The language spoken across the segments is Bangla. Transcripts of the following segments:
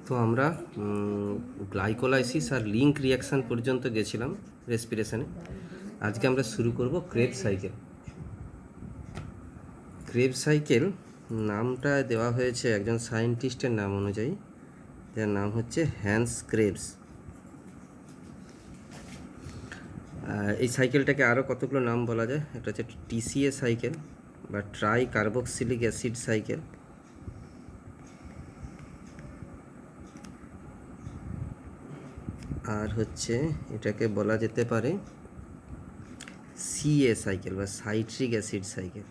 তো আমরা গ্লাইকোলাইসিস আর লিঙ্ক রিয়াকশান পর্যন্ত গেছিলাম রেসপিরেশনে। আজকে আমরা শুরু করব ক্রেবস সাইকেল। ক্রেবস সাইকেল নামটা দেওয়া হয়েছে একজন সায়েন্টিস্টের নাম অনুযায়ী, যার নাম হচ্ছে হ্যান্স ক্রেবস। এই সাইকেলটাকে আরও কতগুলো নাম বলা যায়। একটা হচ্ছে টিসিএ সাইকেল বা ট্রাই কার্বক্সিলিক অ্যাসিড সাইকেল, আর হচ্ছে এটাকে বলা যেতে পারে সিএ সাইকেল বা সাইট্রিক অ্যাসিড সাইকেল।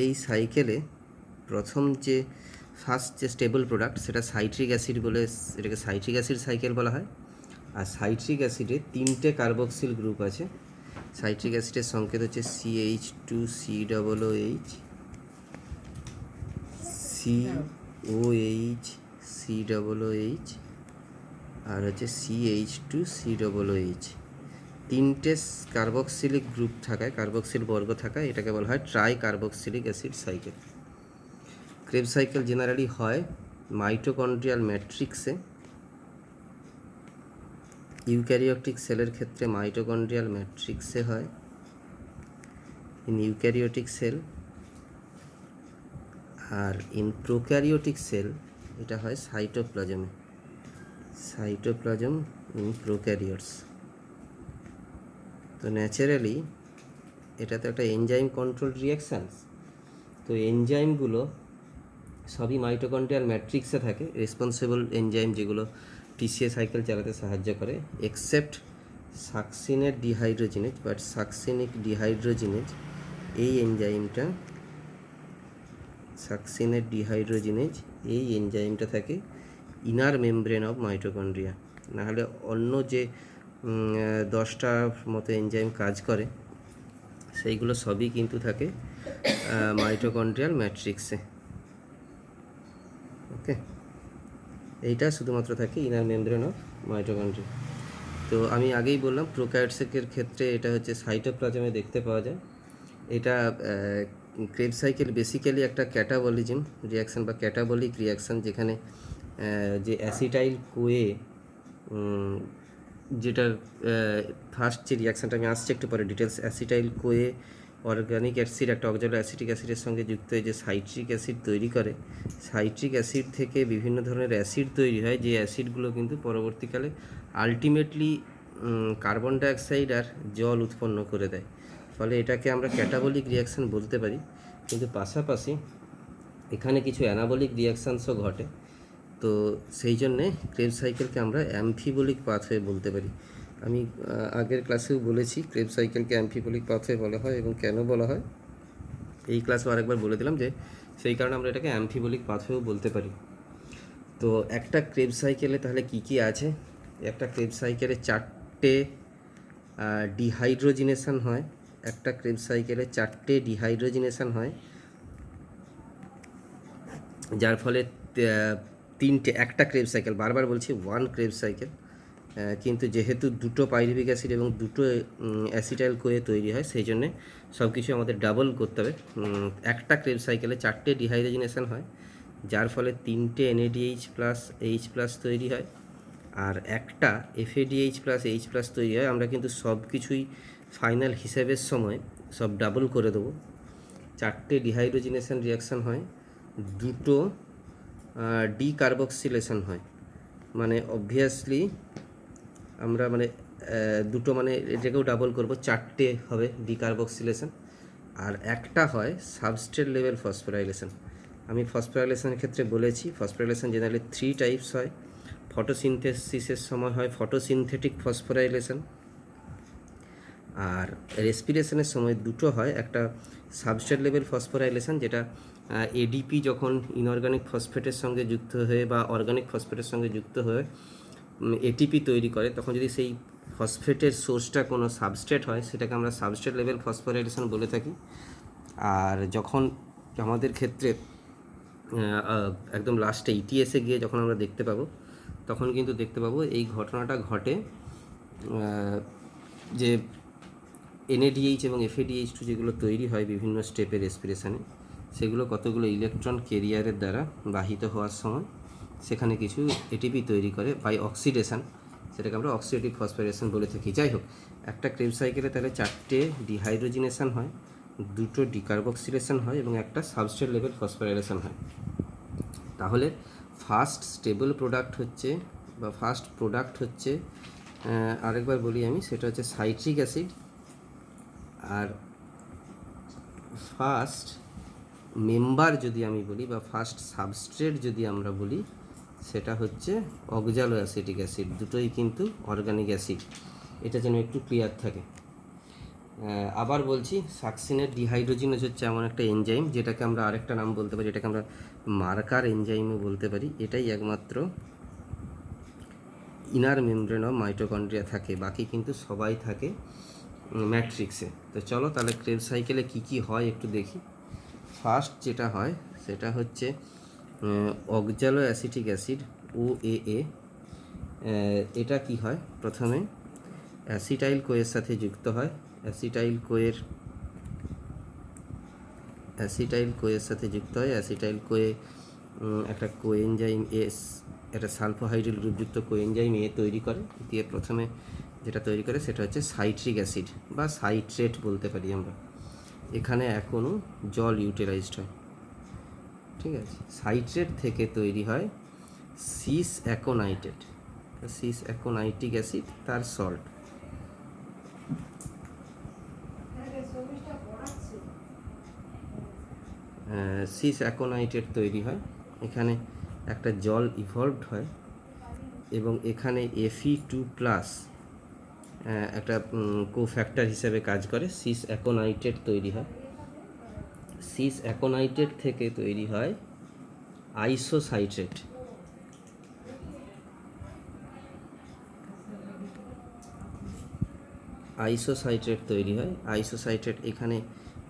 এই সাইকেলে প্রথম যে ফার্স্ট যে স্টেবল প্রোডাক্ট সেটা সাইট্রিক অ্যাসিড বলে, এটাকে সাইট্রিক অ্যাসিড সাইকেল বলা হয়। আর সাইট্রিক অ্যাসিডে 3টে কার্বক্সিল গ্রুপ আছে। সাইট্রিক অ্যাসিডের সংকেত হচ্ছে CH2COOH, COH COOH, আর হচ্ছে CH2COOH। 3টে কার্বক্সিলিক গ্রুপ থাকায়, কার্বক্সিল বর্গ থাকায় এটাকে বলা হয় tricarboxylic acid cycle. Krebs cycle generally হয় মাইটোকন্ড্রিয়াল ম্যাট্রিক্সে। ইউক্যারিওটিক সেলের ক্ষেত্রে মাইটোকন্ড্রিয়াল ম্যাট্রিক্সে হয়, ইন ইউক্যারিওটিক সেল। আর ইন প্রোক্যারিওটিক সেল এটা হয় সাইটোপ্লাজমে, সাইটোপ্লাজম ইন প্রোক্যারিওটস। তো ন্যাচারালি এটা তো একটা এনজাইম কন্ট্রোল রিয়াকশানস। তো এনজাইমগুলো সবই মাইটোকন্ড্রিয়াল ম্যাট্রিক্সে থাকে, রেসপন্সিবল এনজাইম যেগুলো টিসিএ সাইকেল চালাতে সাহায্য করে, এক্সেপ্ট সাকসিনের ডিহাইড্রোজিনেজ। বাট সাকসিনিক ডিহাইড্রোজিনেজ এই এনজাইমটা, সাকসিনের ডিহাইড্রোজিনেজ এই এনজাইমটা থাকে ইনার মেমব্রেন অফ মাইটোকন্ড্রিয়া। নাহলে অন্য যে 10টা মতো এনজাইম কাজ করে সেইগুলো সবই কিন্তু থাকে মাইটোকন্ড্রিয়াল ম্যাট্রিক্সে। ওকে, এইটা শুধুমাত্র থাকে ইনার মেমব্রেন অফ মাইটোকন্ড্রিয়া। তো আমি আগেই বললাম প্রোক্যারিওটসের ক্ষেত্রে এটা হচ্ছে সাইটোপ্লাজমে দেখতে পাওয়া যায়। এটা ক্রেবস সাইকেল বেসিক্যালি একটা ক্যাটাবলিজম রিয়াকশান বা ক্যাটাবলিক রিয়াকশান, যেখানে যে অ্যাসিটাইল কোয়ে, যেটা ফার্স্ট যে রিয়াকশানটা আমি আসছি একটু পরে details, acetyl CoA organic acid একটা অক্সালো অ্যাসিটিক অ্যাসিডের সঙ্গে যুক্ত হয়ে যে সাইট্রিক অ্যাসিড তৈরি করে, সাইট্রিক অ্যাসিড থেকে বিভিন্ন ধরনের অ্যাসিড তৈরি হয়, যে অ্যাসিডগুলো কিন্তু পরবর্তীকালে আলটিমেটলি কার্বন ডাইঅক্সাইড আর জল উৎপন্ন করে দেয়। ফলে এটাকে আমরা ক্যাটাবলিক রিয়াকশান বলতে পারি। কিন্তু পাশাপাশি এখানে কিছু অ্যানাবলিক রিয়াকশানসও ঘটে। তো সেই জন্যে ক্রেবস সাইকেলকে আমরা অ্যামফিবলিক পাথওয়ে বলতে পারি। আমি আগের ক্লাসেও বলেছি ক্রেবস সাইকেলকে অ্যামফিবলিক পাথওয়ে বলা হয়, এবং কেন বলা হয় এই ক্লাসেও আরেকবার বলে দিলাম যে সেই কারণে আমরা এটাকে অ্যামফিবলিক পাথওয়েও বলতে পারি। তো একটা ক্রেবস সাইকেলে তাহলে কি কি আছে? একটা ক্রেবস সাইকেলে 4টে ডিহাইড্রোজিনেশন হয়, একটা ক্রেবস সাইকেলে 4টে ডিহাইড্রোজিনেশন হয়, যার ফলে 3টে, একটা ক্রেবস সাইকেল, বারবার বলছি ওয়ান ক্রেবস সাইকেল, কিন্তু যেহেতু 2টো পাইরুভিক অ্যাসিড এবং 2টো অ্যাসিটাইল কোয়ে তৈরি হয়, সেই জন্যে সব কিছু আমাদের ডাবল করতে হবে। একটা ক্রেবস সাইকেলে 4টে ডিহাইড্রোজিনেশন হয়, যার ফলে 3টে NADH প্লাস H প্লাস তৈরি হয়, আর একটা FADH প্লাস H প্লাস তৈরি হয়। আমরা কিন্তু সব কিছুই ফাইনাল হিসেবের সময় সব ডাবল করে দেবো। 4টে ডিহাইড্রোজিনেশন রিয়াকশান হয়, 2টো ডিকার্বক্সিলেশন হয়। মানে অবভিয়াসলি আমরা দুটো এটাকেও ডাবল করব, 4টে হবে ডিকার্বক্সিলেশন, আর একটা হয় সাবস্ট্রেট লেভেল ফসফোরাইলেশন। আমি ফসফোরাইলেশনের ক্ষেত্রে বলেছি ফসফোরাইলেশন জেনারেলি 3 টাইপস হয়। ফটোসিনথেসিসের সময় হয় ফটোসিনথেটিক ফসফোরাইলেশন, আর রেসপিরেশনের সময় 2টো হয়। একটা সাবস্ট্রেট লেভেল ফসফোরাইলেশন, যেটা ADP যখন ইনঅর্গানিক ফসফেটের সঙ্গে যুক্ত হয়ে বা অর্গানিক ফসফেটের সঙ্গে যুক্ত হয়ে ATP তৈরি করে, তখন যদি সেই ফসফেটের সোর্সটা কোনো সাবস্ট্রেট হয় সেটাকে আমরা সাবস্ট্রেট লেভেল ফসফোরাইলেশন বলে থাকি। আর যখন আমাদের ক্ষেত্রে একদম লাস্টে ETS-এ গিয়ে যখন আমরা দেখতে পাবো, তখন কিন্তু দেখতে পাবো এই ঘটনাটা ঘটে যে NADH এবং FADH2 যেগুলো তৈরি হয় বিভিন্ন স্টেপে রেসপিরেশনে, সেগুলো কতগুলো ইলেকট্রন কেরিয়ারের দ্বারা বাহিত হওয়ার সময় সেখানে কিছু এটিপি তৈরি করে বাই অক্সিডেশন, সেটাকে আমরা অক্সিডেটিভ ফসফোরাইলেশন বলে থাকি। যাই হোক, একটা ক্রেবস সাইকেলে তাহলে 4টে ডিহাইড্রোজিনেশন হয়, 2টো ডিকার্বক্সিলেশন হয় এবং একটা সাবস্ট্রেট লেভেল ফসফোরাইলেশন হয়। তাহলে ফার্স্ট স্টেবল প্রোডাক্ট হচ্ছে বা ফার্স্ট প্রোডাক্ট হচ্ছে, আরেকবার বলি আমি, সেটা হচ্ছে সাইট্রিক অ্যাসিড। আর ফার্স্ট মেম্বার যদি আমি বলি বা ফার্স্ট সাবস্ট্রেট যদি আমরা বলি, সেটা হচ্ছে অক্সালো অ্যাসিটিক অ্যাসিড। দুটোই কিন্তু অর্গানিক অ্যাসিড, এটা যেন একটু ক্লিয়ার থাকে। আবার বলছি, সাকসিনেট ডিহাইড্রোজিনেজ হচ্ছে এমন একটা এনজাইম যেটাকে আমরা আরেকটা নাম বলতে পারি, এটাকে আমরা মার্কার এনজাইমও বলতে পারি। এটাই একমাত্র ইনার মেমব্রেন অফ মাইটোকন্ড্রিয়া থাকে, বাকি কিন্তু সবাই থাকে ম্যাট্রিক্সে। তো চলো তাহলে ক্রেবস সাইকেলে কী কী হয় একটু দেখি। ফার্স্ট যেটা হয় সেটা হচ্ছে অক্সালো অ্যাসিটিক অ্যাসিড OAA। এটা কি হয়, প্রথমে অ্যাসিটাইল কোয়ের সাথে যুক্ত হয়। অ্যাসিটাইল কোয়ের সাথে যুক্ত হয়। অ্যাসিটাইল কোয়ে একটা কোএনজাইম এস, একটা সালফোহাইড্রিল গ্রুপযুক্ত কোএনজাইম এ তৈরি করে, দিয়ে প্রথমে যেটা তৈরি করে সেটা হচ্ছে সাইট্রিক অ্যাসিড বা সাইট্রেট বলতে পারি আমরা। এখানে এখনও জল ইউটিলাইজড হয়, ঠিক আছে। সাইট্রেট থেকে তৈরি হয় সিস অ্যাকোনাইটেট, সিস অ্যাকোনাইটিক অ্যাসিড, তার সল্ট। সিস অ্যাকোনাইটেট তৈরি হয়, এখানে একটা জল ইভলভড হয় এবং এখানে Fe2+ একটা কোফ্যাক্টর হিসেবে কাজ করে, সিস অ্যাকোনাইটেট তৈরি হয়। সিস অ্যাকোনাইটেট থেকে তৈরি হয় আইসোসাইট্রেট। আইসোসাইট্রেট তৈরি হয়। আইসোসাইট্রেট এখানে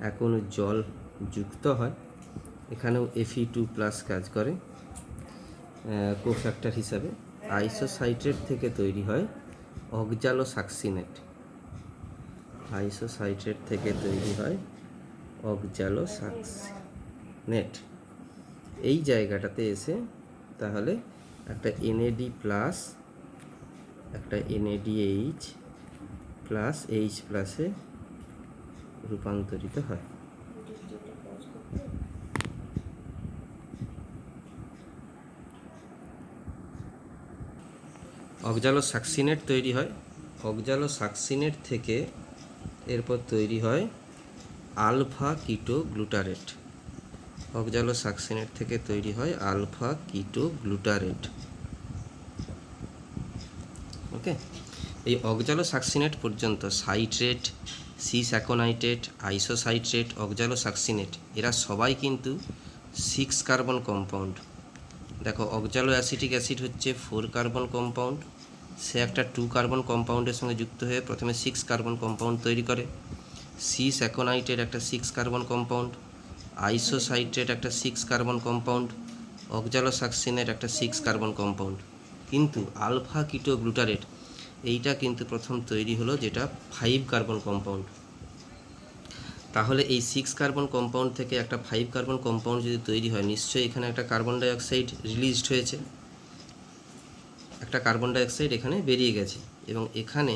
এখনও জল যুক্ত হয়, এখানেও Fe2+ কাজ করে কোফ্যাক্টর হিসাবে। আইসোসাইট্রেট থেকে তৈরি হয় অক্সালোসাকসিনেট। আইসোসাইট্রেট থেকে তৈরি হয় অক্সালোসাকসিনেট। এই জায়গাটাতে এসে তাহলে একটা NAD+, একটা NADH+, H+এ রূপান্তরিত হয়। অক্সালোসাকসিনেট তৈরি হয়। অক্সালোসাকসিনেট থেকে এরপর তৈরি হয় আলফা কিটো গ্লুটারেট। অক্সালোসাকসিনেট থেকে তৈরি হয় আলফা কিটো গ্লুটারেট। ওকে, এই অক্সালোসাকসিনেট পর্যন্ত সাইট্রেট, সিস অ্যাকোনাইটেট, আইসোসাইট্রেট, অক্সালোসাকসিনেট এরা সবাই কিন্তু 6 কার্বন কম্পাউন্ড। দেখো, অক্সালো অ্যাসিটিক অ্যাসিড হচ্ছে 4 কার্বন কম্পাউন্ড, সে একটা 2 কার্বন কম্পাউন্ডের সঙ্গে যুক্ত হয়ে প্রথমে 6 কার্বন কম্পাউন্ড তৈরি করে। সিস অ্যাকোনাইটেট একটা 6 কার্বন কম্পাউন্ড, আইসোসাইট্রেট একটা 6 কার্বন কম্পাউন্ড, অক্সালোসাকসিনেট একটা 6 কার্বন কম্পাউন্ড। কিন্তু আলফা কিটো গ্লুটারেট এইটা কিন্তু প্রথম তৈরি হলো, যেটা 5 কার্বন কম্পাউন্ড। তাহলে এই 6 কার্বন কম্পাউন্ড থেকে একটা 5 কার্বন কম্পাউন্ড যদি তৈরি হয়, নিশ্চয়ই এখানে একটা কার্বন ডাইঅক্সাইড রিলিজড হয়েছে, একটা কার্বন ডাইঅক্সাইড এখানে বেরিয়ে গেছে এবং এখানে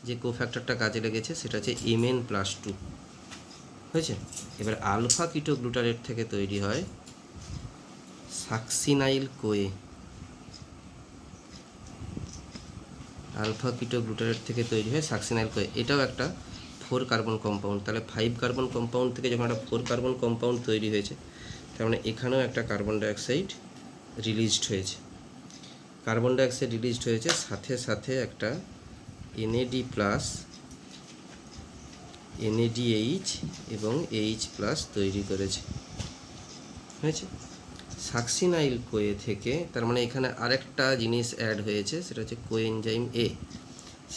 যে কোফ্যাক্টরটা কাজে লেগেছে সেটা হচ্ছে Mn+2 হয়েছে। এবার আলফা কিটো গ্লুটারেট থেকে তৈরি হয় সাকসিনাইল কোয়ে। আলফা কিটো গ্লুটারেট থেকে তৈরি হয় সাকসিনাইল কোয়ে, এটাও একটা 4 কার্বন কম্পাউন্ড। তাহলে 5 কার্বন কম্পাউন্ড থেকে যখন একটা 4 কার্বন কম্পাউন্ড তৈরি হয়েছে, তার মানে এখানেও একটা কার্বন ডাইঅক্সাইড রিলিজড হয়েছে। কার্বন ডাইঅক্সাইড রিলিজড হয়েছে, সাথে সাথে একটা NAD+, NADH এবং H+ তৈরি করেছে, হয়েছে। সাকসিনাইল কোয়ে থেকে, তার মানে এখানে আরেকটা জিনিস অ্যাড হয়েছে, সেটা হচ্ছে কোএনজাইম A।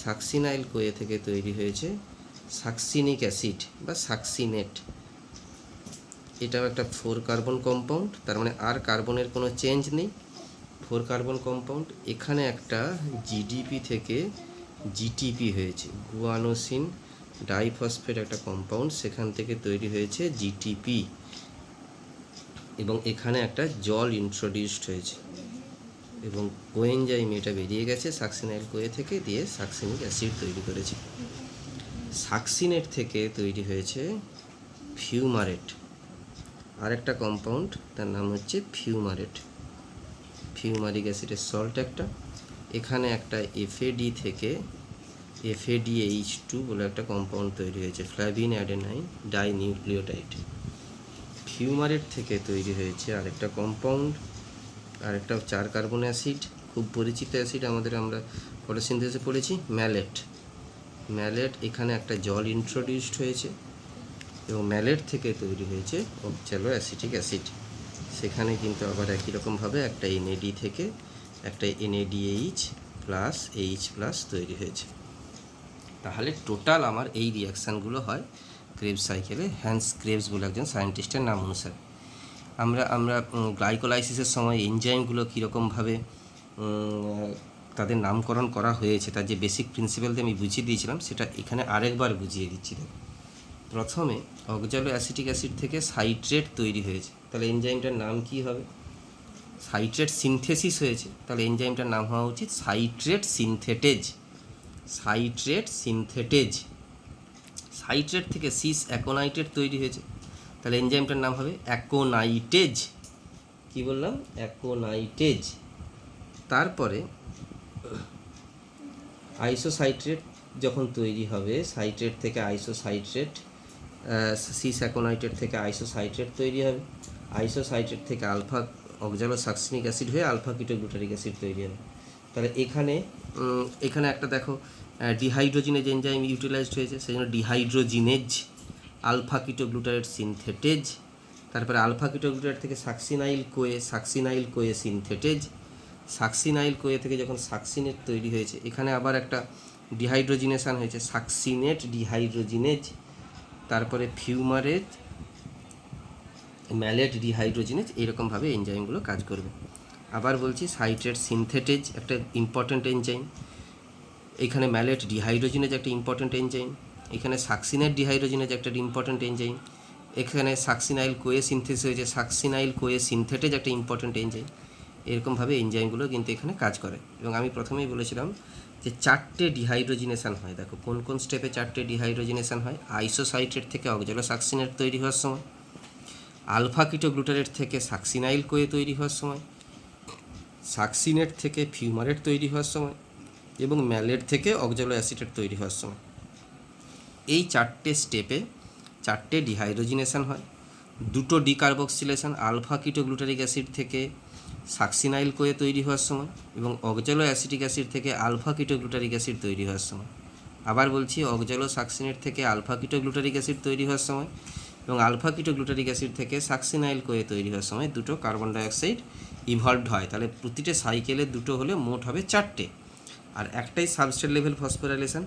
সাকসিনাইল কোয়ে থেকে তৈরি হয়েছে সাকসিনিক অ্যাসিড বা সাকসিনেট, এটাও একটা 4 কার্বন কম্পাউন্ড। তার মানে আর কার্বনের কোনো চেঞ্জ নেই, 4 কার্বন কম্পাউন্ড। এখানে একটা GDP থেকে GTP হয়েছে, গুয়ানোসিন ডাইফসফেট একটা কম্পাউন্ড, সেখান থেকে তৈরি হয়েছে GTP। এবং এখানে একটা জল ইন্ট্রোডিউসড হয়েছে এবং কোএনজাইম এটা বেরিয়ে গেছে সাকসিনাইল কোয়ে থেকে, দিয়ে সাকসিনিক অ্যাসিড তৈরি করেছে। সাকসিনেট থেকে তৈরি হয়েছে ফিউমারেট, আরেকটা কম্পাউন্ড, তার নাম হচ্ছে ফিউমারেট, ফিউমারিক অ্যাসিডের সল্ট একটা। এখানে একটা এফএডি থেকে FADH2 বলে একটা কম্পাউন্ড তৈরি হয়েছে, ফ্ল্যাভিন অ্যাডেনাইন ডাইনিউক্লিওটাইড। ফিউমারেট থেকে তৈরি হয়েছে আরেকটা কম্পাউন্ড, আরেকটা 4 কার্বন অ্যাসিড, খুব পরিচিত অ্যাসিড আমাদের, আমরা ফটোসিনথেসিসে পড়েছি, ম্যালেট। ম্যালেট, এখানে একটা জল ইন্ট্রোডিউসড হয়েছে এবং ম্যালেট থেকে তৈরি হয়েছে অক্সালো অ্যাসিটিক অ্যাসিড। সেখানে কিন্তু আবার একই রকমভাবে একটা NAD থেকে একটা NADH প্লাস H+ তৈরি হয়েছে। তাহলে টোটাল আমার এই রিয়াকশানগুলো হয় ক্রেবস সাইকেলে, হ্যান্স ক্রেবস বলে একজন সায়েন্টিস্টের নাম অনুসারে। আমরা গ্লাইকোলাইসিসের সময় এনজাইমগুলো কীরকমভাবে তাদের নামকরণ করা হয়েছে, তার যে বেসিক প্রিন্সিপাল দিয়ে আমি বুঝিয়ে দিয়েছিলাম, সেটা এখানে আরেকবার বুঝিয়ে দিচ্ছি। প্রথমে অক্সালো অ্যাসিটিক অ্যাসিড থেকে সাইট্রেট তৈরি হয়েছে, তাহলে এনজাইমটার নাম কি হবে? সাইট্রেট সিনথেসিস হয়েছে, তাহলে এনজাইমটার নাম হওয়া উচিত citrate synthetase. Citrate synthetase. Citrate থেকে সিস অ্যাকোনাইটেট তৈরি হয়েছে, তাহলে এনজাইমটার নাম হবে অ্যাকোনাইটেজ। কি বললাম? অ্যাকোনাইটেজ। তারপরে আইসোসাইট্রেট যখন তৈরি হবে, সাইট্রেট থেকে আইসোসাইট্রেট, সিস অ্যাকোনাইটেট থেকে আইসোসাইট্রেট তৈরি হবে, আইসোসাইট্রেট থেকে আলফা অক্সালো সাকসিনিক অ্যাসিড হয়ে আলফা কিটোগ্লুটারিক অ্যাসিড তৈরি হবে। তাহলে এখানে একটা দেখো ডিহাইড্রোজিনেজ এনজাইম ইউটিলাইজড হয়েছে, সেই জন্য ডিহাইড্রোজিনেজ, আলফা কিটোগ্লুটারেট সিনথেটেজ। তারপরে আলফা কিটোগ্লুটারেট থেকে succinyl Koi synthetase. Succinyl Koi থেকে যখন সাকসিনেট তৈরি হয়েছে, এখানে আবার একটা ডিহাইড্রোজিনেশান হয়েছে, সাকসিনেট ডিহাইড্রোজিনেজ। তারপরে ফিউমারেট, ম্যালেট ডিহাইড্রোজিনেজ, এইরকমভাবে এনজাইমগুলো কাজ করবে। আবার বলছি, সাইট্রেট সিনথেটেজ একটা ইম্পর্ট্যান্ট এনজাইম, এখানে ম্যালেট ডিহাইড্রোজিনেজ একটা ইম্পর্ট্যান্ট এনজাইম, এখানে সাকসিনেট ডিহাইড্রোজিনেজ একটা ইম্পর্ট্যান্ট এনজাইম, এখানে সাকসিনাইল কোয়ে সিনথেসিস হয়েছে, সাকসিনাইল কোয়ে সিনথেটেজ একটা ইম্পর্ট্যান্ট এনজাইম। এরকমভাবে এনজাইমগুলো কিন্তু এখানে কাজ করে। এবং আমি প্রথমেই বলেছিলাম যে 4টে ডিহাইড্রোজিনেশান হয়। দেখো কোন কোন স্টেপে 4টে ডিহাইড্রোজিনেশান হয়। আইসোসাইট্রেট থেকে অক্সালো সাকসিনেট তৈরি হওয়ার সময়, আলফা কিটোগ্লুটারেট থেকে সাকসিনাইল কোয়ে তৈরি হওয়ার সময়, সাকসিনেট থেকে ফিউমারেট তৈরি হওয়ার সময়, এবং ম্যালেট থেকে অক্সালো অ্যাসিটেট তৈরি হওয়ার সময়। এই 4টে স্টেপে 4টে ডিহাইড্রোজিনেশান হয়। 2টো ডিকার্বক্সিলেশন আলফা কিটোগ্লুটারিক অ্যাসিড থেকে সাকসিনাইল কোয়ে তৈরি হওয়ার সময়, এবং অক্সালো অ্যাসিটিক অ্যাসিড থেকে আলফা কিটোগ্লুটারিক অ্যাসিড তৈরি হওয়ার সময়। আবার বলছি, অক্সালো সাকসিনেট থেকে আলফা কিটোগ্লুটারিক অ্যাসিড তৈরি হওয়ার সময় এবং আলফা কিটোগ্লুটারিক অ্যাসিড থেকে সাকসিনাইল কোয়ে তৈরি হওয়ার সময় 2টো কার্বন ডাইঅক্সাইড ইভলভড হয়। তাহলে প্রতিটা সাইকেলে 2টো হলে মোট হবে 4টে। আর একটাই সাবস্ট্রেট লেভেল ফসফোরাইলেশন,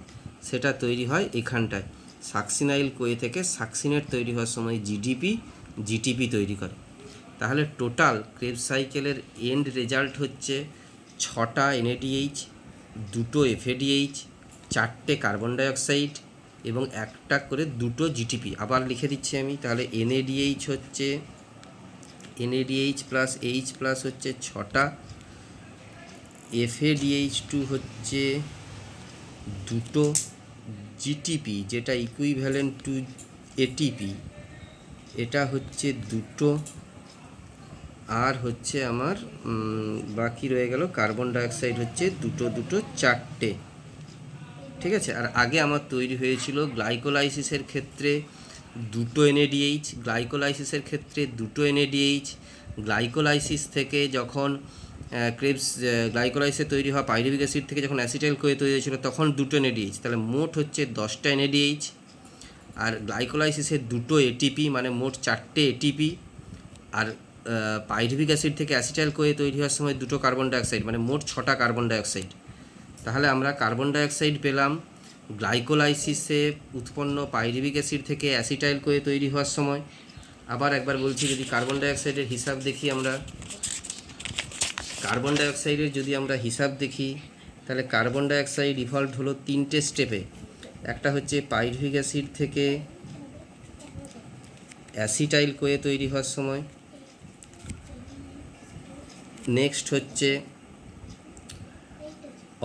সেটা তৈরি হয় এখানটায়। সাকসিনাইল কোয়ে থেকে সাকসিনেট তৈরি হওয়ার সময় জিটিপি তৈরি করে। তাহলে টোটাল ক্রেবস সাইকেলের এন্ড রেজাল্ট হচ্ছে 6টা NADH, 2টো FADH, 4টে কার্বন ডাইঅক্সাইড এবং একটা করে 2টো GTP। আবার লিখে দিচ্ছি আমি, তাহলে NADH হচ্ছে NADH প্লাস H+ হচ্ছে 6টা, FADH2 হচ্ছে 2টো, GTP যেটা ইকুইভ্যালেন্ট টু ATP এটা হচ্ছে 2টো, আর হচ্ছে আমার বাকি রয়ে গেল কার্বন ডাইঅক্সাইড হচ্ছে 2টো 4টে। ঠিক আছে। আর আগে আমার তৈরি হয়েছিল গ্লাইকোলাইসিসের ক্ষেত্রে 2টো NADH, গ্লাইকোলাইসিসের ক্ষেত্রে 2টো NADH। গ্লাইকোলাইসিস থেকে যখন ক্রেবস গ্লাইকোলাইসিসে তৈরি হওয়া পাইরুভিক অ্যাসিড থেকে যখন অ্যাসিটাইল কোয়ে তৈরি হয়েছিল তখন 2টো NADH, তাহলে মোট হচ্ছে 10টা NADH। আর গ্লাইকোলাইসিসের 2টো ATP, মানে মোট 4টে ATP। আর পাইরুভিক অ্যাসিড থেকে অ্যাসিটাইল কোয়ে তৈরি হওয়ার সময় 2টো কার্বন ডাইঅক্সাইড, মানে মোট 6টা কার্বন ডাইঅক্সাইড। তাহলে আমরা কার্বন ডাইঅক্সাইড পেলাম গ্লাইকোলাইসিসে উৎপন্ন পাইরুভিক অ্যাসিড থেকে অ্যাসিটাইল কোয়ে তৈরি হওয়ার সময়। আবার একবার বলছি, যদি কার্বন ডাইঅক্সাইডের হিসাব দেখি আমরা, কার্বন ডাইঅক্সাইডের যদি আমরা হিসাব দেখি, তাহলে কার্বন ডাইঅক্সাইড ইভলভড হলো 3টে স্টেপে। একটা হচ্ছে পাইরুভিক অ্যাসিড থেকে অ্যাসিটাইল কোয়ে তৈরি হওয়ার সময়, নেক্সট হচ্ছে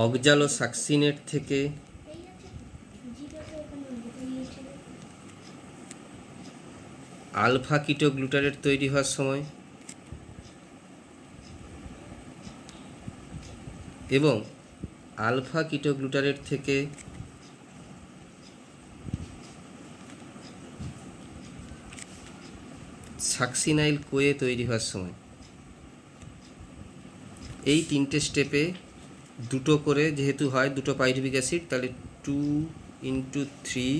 অক্সালোসাক্সিনেট থেকে আলফা কিটোগ্লুটারেট তৈরি হওয়ার সময় এবং আলফা কিটোগ্লুটারেট থেকে সাকসিনাইল কোয়ে তৈরি হওয়ার সময়, এই তিনটে স্টেপে দুটো করে যেহেতু হয়, দুটো পাইরুভিক অ্যাসিড, তাহলে 2 × 3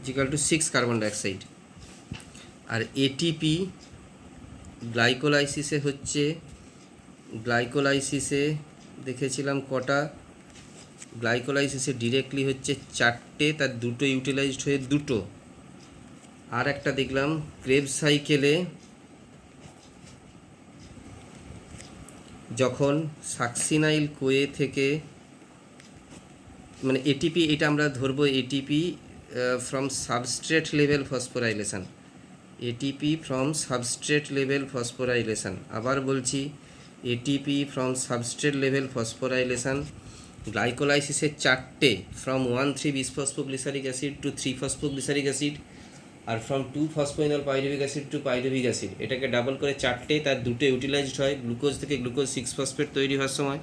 = 6 কার্বন ডাইঅক্সাইড। আর এটিপি গ্লাইকোলাইসিসে হচ্ছে, গ্লাইকোলাইসিসে দেখেছিলাম কটা, গ্লাইকোলাইসিসে ডিরেক্টলি হচ্ছে 4টে, তার দুটো ইউটিলাইজড হয়ে 2টো। আর একটা দেখলাম ক্রেবস সাইকেলে যখন সাকসিনাইল কোয়ে থেকে, মানে এটিপি, এটা আমরা ধরবো ATP from substrate level phosphorylation, ATP from substrate level phosphorylation. আবার বলছি, ATP from substrate level phosphorylation গ্লাইকোলাইসিসের 4টে, ফ্রম 1,3-বিসফসফোগ্লিসারিক অ্যাসিড টু 3-ফসফোগ্লিসারিক অ্যাসিড, আর ফ্রম 2-ফসফোইনল pyruvic acid to pyruvic acid, এটাকে ডাবল করে 4টে, তার দুটো ইউটিলাইজড হয় গ্লুকোজ থেকে গ্লুকোজ 6-ফসফেট তৈরি হওয়ার সময়।